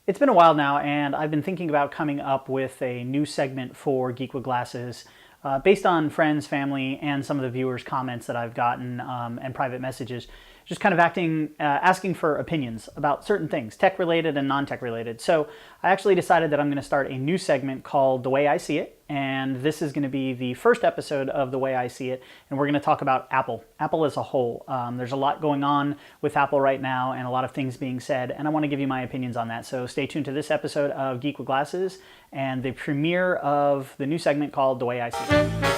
It's been a while now, and I've been thinking about coming up with a new segment for Geek with Glasses based on friends, family, and some of the viewers' comments that I've gotten and private messages. Just kind of asking for opinions about certain things, tech-related and non-tech related. So I actually decided that I'm going to start a new segment called The Way I See It, and this is going to be the first episode of The Way I See It, and we're going to talk about Apple as a whole. There's a lot going on with Apple right now and a lot of things being said, and I want to give you my opinions on that. So stay tuned to this episode of Geek with Glasses and the premiere of the new segment called The Way I See It.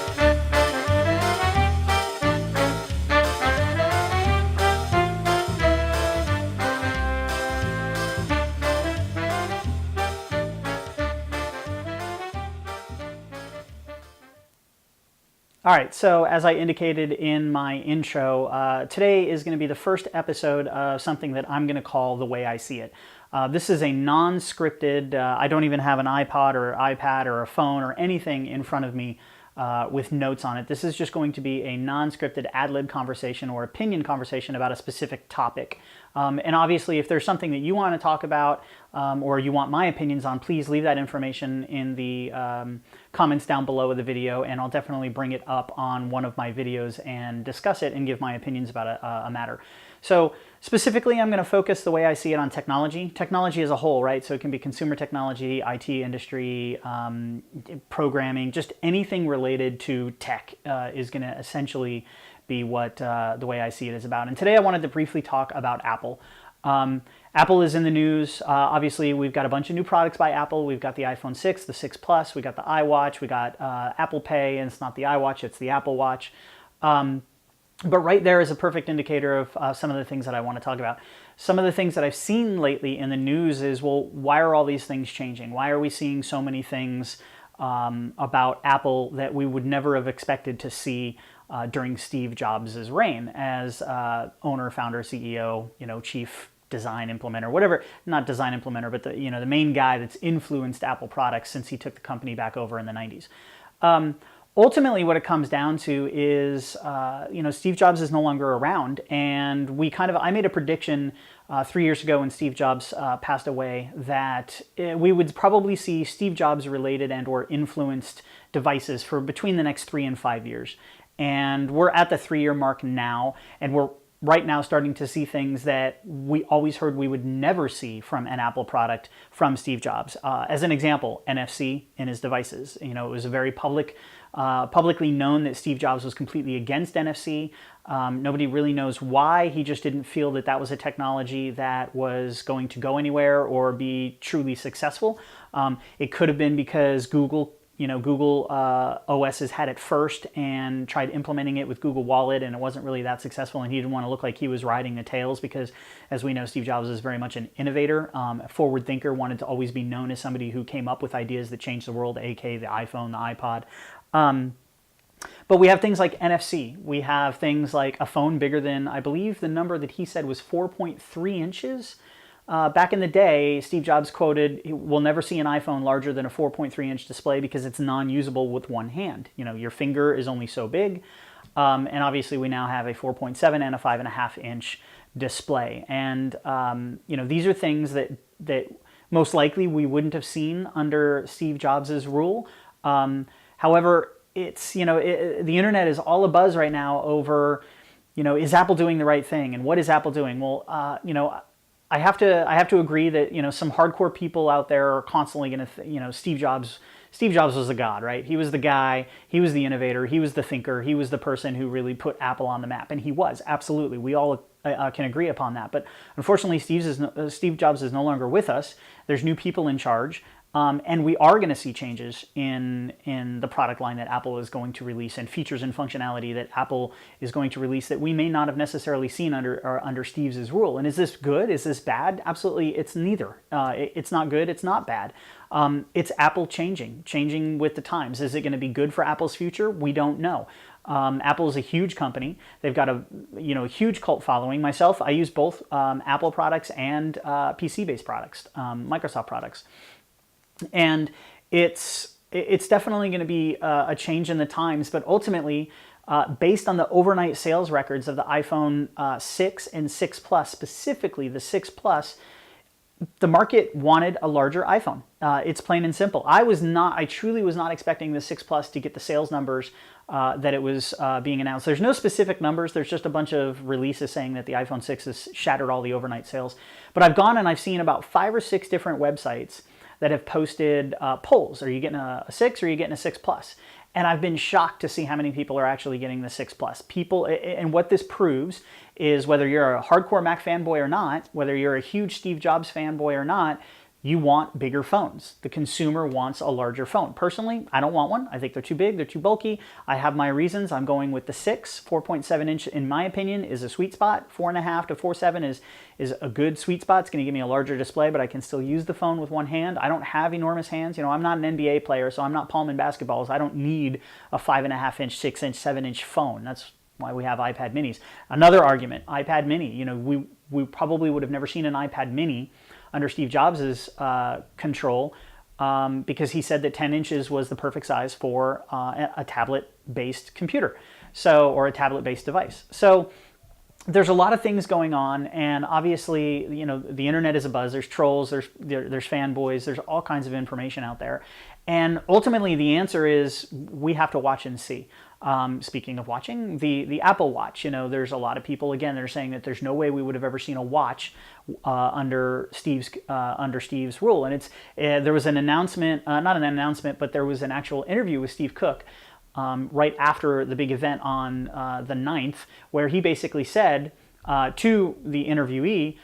All right, so as I indicated in my intro, today is going to be the first episode of something that I'm going to call The Way I See It. This is a non-scripted, I don't even have an iPod or iPad or a phone or anything in front of me with notes on it. This is just going to be a non-scripted ad-lib conversation or opinion conversation about a specific topic. And obviously, if there's something that you want to talk about or you want my opinions on, please leave that information in the comments down below of the video, and I'll definitely bring it up on one of my videos and discuss it and give my opinions about a matter. So specifically, I'm going to focus The Way I See It on technology as a whole, right? So it can be consumer technology, IT industry, programming, just anything related to tech is going to essentially be what The Way I See It is about. And today I wanted to briefly talk about Apple. Apple is in the news. Obviously, we've got a bunch of new products by Apple. We've got the iPhone 6, the 6 Plus, we got the iWatch, we got Apple Pay, and it's not the iWatch, it's the Apple Watch. But right there is a perfect indicator of some of the things that I want to talk about. Some of the things that I've seen lately in the news is, well, why are all these things changing? Why are we seeing so many things about Apple that we would never have expected to see during Steve Jobs' reign as owner, founder, CEO, chief design implementer, whatever, not design implementer, but the main guy that's influenced Apple products since he took the company back over in the 90s. Ultimately, what it comes down to is, Steve Jobs is no longer around, and I made a prediction 3 years ago when Steve Jobs passed away that we would probably see Steve Jobs related and or influenced devices for between the next 3 and 5 years. And we're at the 3-year mark now, and we're right now starting to see things that we always heard we would never see from an Apple product from Steve Jobs. As an example, NFC in his devices. It was a very publicly known that Steve Jobs was completely against NFC. Nobody really knows why. He just didn't feel that that was a technology that was going to go anywhere or be truly successful. It could have been because Google OS has had it first and tried implementing it with Google Wallet, and it wasn't really that successful, and he didn't want to look like he was riding the tails because, as we know, Steve Jobs is very much an innovator, a forward thinker, wanted to always be known as somebody who came up with ideas that changed the world, aka the iPhone, the iPod. But we have things like NFC. We have things like a phone bigger than, I believe the number that he said was 4.3 inches. Back in the day, Steve Jobs quoted, "We'll never see an iPhone larger than a 4.3-inch display because it's non-usable with one hand. Your finger is only so big." And obviously, we now have a 4.7 and a 5.5-inch display. And these are things that most likely we wouldn't have seen under Steve Jobs' rule. However, it's the internet is all abuzz right now over, is Apple doing the right thing, and what is Apple doing? Well, I have to agree that some hardcore people out there are constantly going to Steve Jobs was the god, right? He was the guy, he was the innovator, he was the thinker, he was the person who really put Apple on the map, and he was, absolutely. We all can agree upon that. But unfortunately, Steve Jobs is no longer with us. There's new people in charge. And we are going to see changes in the product line that Apple is going to release, and features and functionality that Apple is going to release that we may not have necessarily seen under Steve's rule. And is this good? Is this bad? Absolutely, it's neither. It's not good. It's not bad. It's Apple changing with the times. Is it going to be good for Apple's future? We don't know. Apple is a huge company. They've got a huge cult following. Myself, I use both Apple products and PC-based products, Microsoft products. And it's definitely going to be a change in the times, but ultimately, based on the overnight sales records of the iPhone 6 and 6 Plus, specifically the 6 Plus, the market wanted a larger iPhone. It's plain and simple. I truly was not expecting the 6 Plus to get the sales numbers that it was being announced. There's no specific numbers. There's just a bunch of releases saying that the iPhone 6 has shattered all the overnight sales. But I've gone and I've seen about 5 or 6 different websites that have posted polls. Are you getting a 6 or are you getting a 6 Plus? And I've been shocked to see how many people are actually getting the 6 Plus. And what this proves is whether you're a hardcore Mac fanboy or not, whether you're a huge Steve Jobs fanboy or not, you want bigger phones. The consumer wants a larger phone. Personally, I don't want one. I think they're too big, they're too bulky. I have my reasons. I'm going with the 6. 4.7 inch, in my opinion, is a sweet spot. 4.5 to 4.7 is a good sweet spot. It's going to give me a larger display, but I can still use the phone with one hand. I don't have enormous hands. You know, I'm not an NBA player, so I'm not palming basketballs. I don't need a 5.5 inch, 6 inch, 7 inch phone. That's why we have iPad minis. Another argument, iPad mini. You know, we probably would have never seen an iPad mini under Steve Jobs' control because he said that 10 inches was the perfect size for a tablet-based computer, or a tablet-based device. So there's a lot of things going on, and obviously, you know, the internet is abuzz. There's trolls, there's fanboys, there's all kinds of information out there. And ultimately, the answer is we have to watch and see. Speaking of watching, the Apple Watch, you know, there's a lot of people, again, that are saying that there's no way we would have ever seen a watch under Steve's rule. And there was an announcement, not an announcement, but there was an actual interview with Steve Cook right after the big event on the 9th, where he basically said to the interviewer,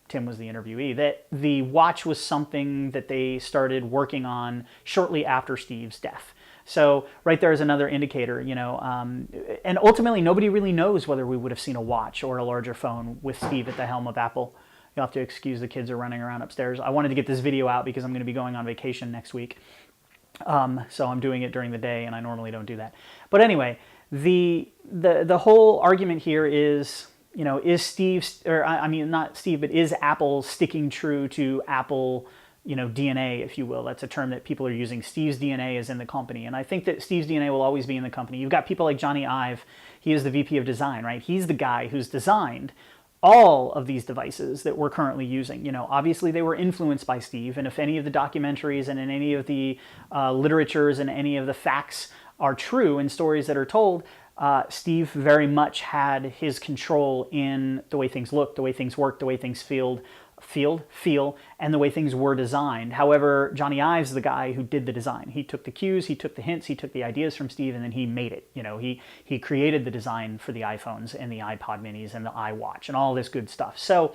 Tim was the interviewee, that the watch was something that they started working on shortly after Steve's death. So right there is another indicator, you know, and ultimately nobody really knows whether we would have seen a watch or a larger phone with Steve at the helm of Apple. You'll have to excuse the kids are running around upstairs. I wanted to get this video out because I'm going to be going on vacation next week. So I'm doing it during the day, and I normally don't do that. But anyway, the whole argument here is, you know, is not Steve, but is Apple sticking true to Apple, you know, DNA, if you will. That's a term that people are using. Steve's DNA is in the company. And I think that Steve's DNA will always be in the company. You've got people like Johnny Ive. He is the VP of design, right? He's the guy who's designed all of these devices that we're currently using. You know, obviously they were influenced by Steve. And if any of the documentaries and in any of the literatures and any of the facts are true and stories that are told, Steve very much had his control in the way things looked, the way things worked, the way things feel, and the way things were designed. However, Johnny Ive's the guy who did the design. He took the cues, he took the hints, he took the ideas from Steve, and then he made it. You know, he created the design for the iPhones and the iPod minis and the iWatch and all this good stuff. So,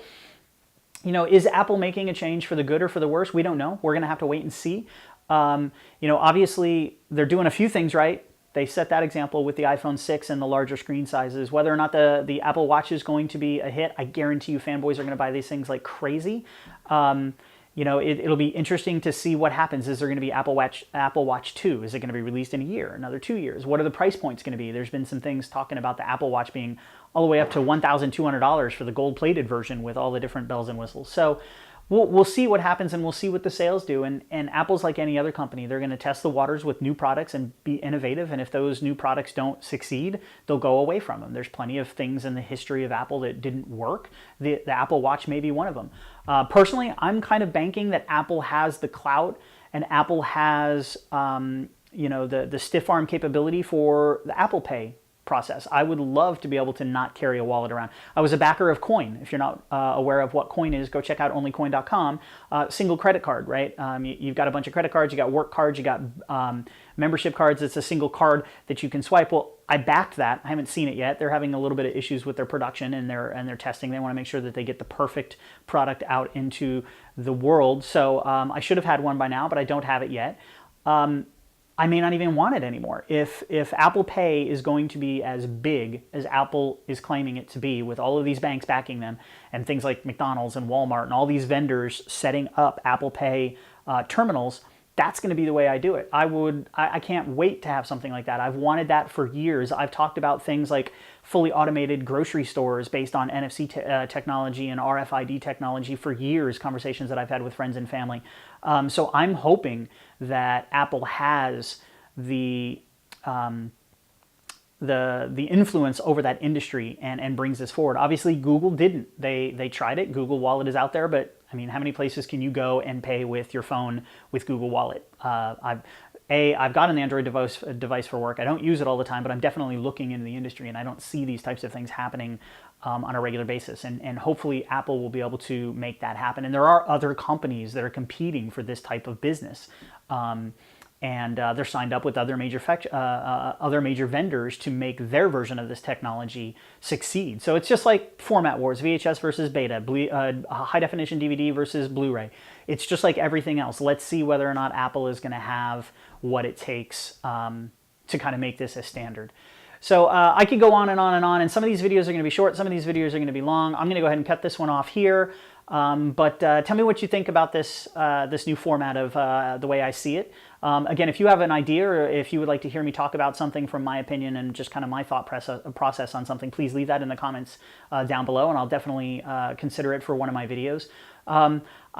you know, is Apple making a change for the good or for the worse? We don't know. We're going to have to wait and see. You know, obviously, they're doing a few things right. They set that example with the iPhone 6 and the larger screen sizes. Whether or not the Apple Watch is going to be a hit, I guarantee you fanboys are going to buy these things like crazy. You know, it'll be interesting to see what happens. Is there going to be Apple Watch 2? Is it going to be released in a year, another 2 years? What are the price points going to be? There's been some things talking about the Apple Watch being all the way up to $1,200 for the gold-plated version with all the different bells and whistles. So we'll see what happens, and we'll see what the sales do. And Apple's like any other company. They're going to test the waters with new products and be innovative. And if those new products don't succeed, they'll go away from them. There's plenty of things in the history of Apple that didn't work. The Apple Watch may be one of them. Personally, I'm kind of banking that Apple has the clout and Apple has you know, the stiff arm capability for the Apple Pay process. I would love to be able to not carry a wallet around. I was a backer of Coin. If you're not aware of what Coin is, go check out onlycoin.com. Single credit card, right? You've got a bunch of credit cards, you got work cards, you got membership cards. It's a single card that you can swipe. Well, I backed that. I haven't seen it yet. They're having a little bit of issues with their production and their testing. They want to make sure that they get the perfect product out into the world. So I should have had one by now, but I don't have it yet. I may not even want it anymore. If Apple Pay is going to be as big as Apple is claiming it to be, with all of these banks backing them and things like McDonald's and Walmart and all these vendors setting up Apple Pay terminals, that's going to be the way I do it. I can't wait to have something like that. I've wanted that for years. I've talked about things like fully automated grocery stores based on NFC technology and RFID technology for years, conversations that I've had with friends and family. So I'm hoping that Apple has the the influence over that industry and brings this forward. Obviously, Google didn't. They tried it. Google Wallet is out there, but I mean, how many places can you go and pay with your phone with Google Wallet? I've got an Android device for work. I don't use it all the time, but I'm definitely looking into the industry, and I don't see these types of things happening on a regular basis. And hopefully Apple will be able to make that happen. And there are other companies that are competing for this type of business. And they're signed up with other major vendors to make their version of this technology succeed. So it's just like format wars, VHS versus beta, high definition DVD versus Blu-ray. It's just like everything else. Let's see whether or not Apple is going to have what it takes to kind of make this a standard. So I could go on and on and on, and some of these videos are going to be short, some of these videos are going to be long. I'm going to go ahead and cut this one off here. But tell me what you think about this this new format of the way I see it. Again, if you have an idea or if you would like to hear me talk about something from my opinion and just kind of my thought process on something, please leave that in the comments down below, and I'll definitely consider it for one of my videos.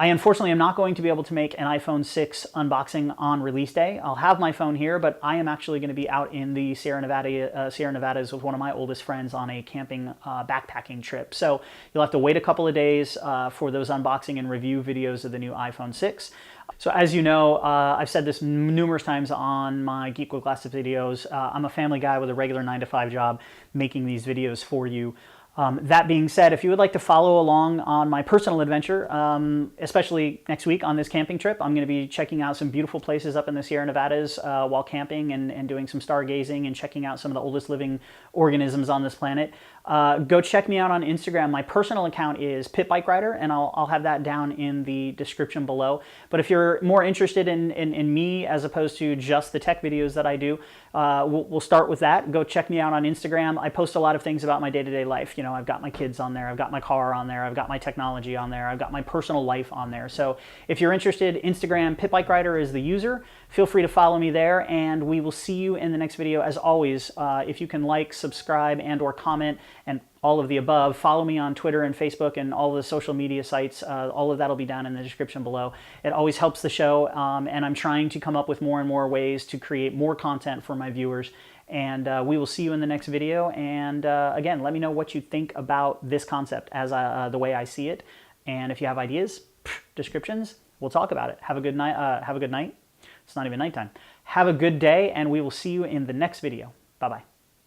I unfortunately am not going to be able to make an iPhone 6 unboxing on release day. I'll have my phone here, but I am actually going to be out in the Sierra Nevadas with one of my oldest friends on a camping backpacking trip. So you'll have to wait a couple of days for those unboxing and review videos of the new iPhone 6. So as you know, I've said this numerous times on my Geek with Glasses videos, I'm a family guy with a regular 9-to-5 job making these videos for you. That being said, if you would like to follow along on my personal adventure, especially next week on this camping trip, I'm going to be checking out some beautiful places up in the Sierra Nevadas while camping and doing some stargazing and checking out some of the oldest living organisms on this planet. Go check me out on Instagram. My personal account is Pit Bike Rider, and I'll have that down in the description below. But if you're more interested in me as opposed to just the tech videos that I do, we'll start with that. Go check me out on Instagram. I post a lot of things about my day-to-day life. You know, I've got my kids on there, I've got my car on there, I've got my technology on there, I've got my personal life on there. So if you're interested, Instagram, Pit Bike Rider is the user. Feel free to follow me there, and we will see you in the next video. As always, if you can like, subscribe, and or comment, and all of the above, follow me on Twitter and Facebook and all the social media sites. All of that will be down in the description below. It always helps the show, and I'm trying to come up with more and more ways to create more content for my viewers. And we will see you in the next video. And again, let me know what you think about this concept as the way I see it. And if you have ideas, descriptions, we'll talk about it. Have a good night. Have a good night. It's not even nighttime. Have a good day, and we will see you in the next video. Bye-bye.